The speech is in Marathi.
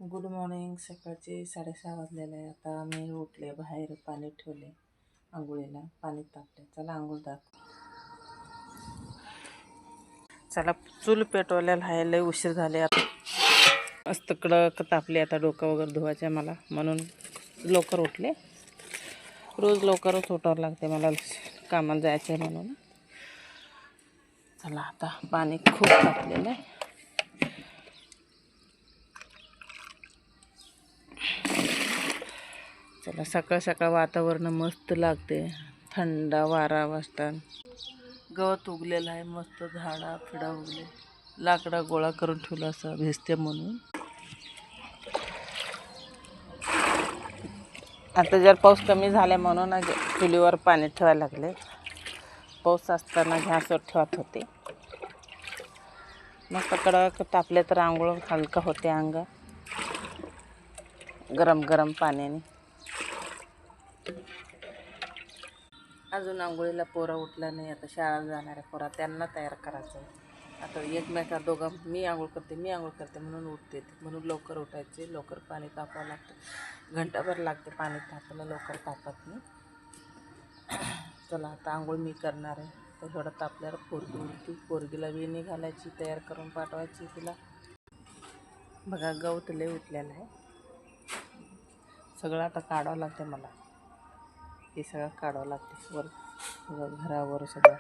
Good morning. सकाळचे 6:30 वाजलेले आहे. आता मी उठले, बाहेर पाणी ठेवले, आंघोळीला पाणी तापले. चला आंघोळ दाखव. चला चूल पेटवलेला आहे, लय उशीर झाले. आता मस्त कडक तापले. आता डोकं वगैरे धुवायचं आहे मला, म्हणून लवकर उठले. रोज लवकरच उठावं लागते मला, कामाला जायचं आहे म्हणून. चला आता पाणी खूप तापलेलं आहे. चला सकाळ सकाळ वातावरण मस्त लागते, थंड वारा वाजतात. गवत उगलेलं आहे, मस्त झाडा फिडा उगले. लाकडा गोळा करून ठेवला असं भिजते म्हणून. आता जर पाऊस कमी झाला म्हणून चुलीवर पाणी ठेवायला लागले. पाऊस असताना गॅसवर ठेवत होते. मस्त कडक तापले तर आंघोळ हलका होते अंग, गरम गरम पाण्याने. अजून आंघोळीला पोरा उठला नाही. आता शाळेला जाणाऱ्या पोरा त्यांना तयार करायचं आहे. आता एकमेका दोघं मी आंघोळ करते म्हणून उठते, म्हणून लवकर उठायचे. लवकर पाणी तापावं लागतं, घंटाभर लागते पाणी तापायला, लवकर तापत नाही. चला आता आंघोळ मी करणार आहे. तर थोडं तापल्यावर पोरगी उठती, पोरगीला वेणी घालायची, तयार करून पाठवायची तिला. बघा गवत लय उठलेलं आहे, सगळं आता काढावं लागते मला. हे सगळं काढावं लागते वर घरावर सगळं.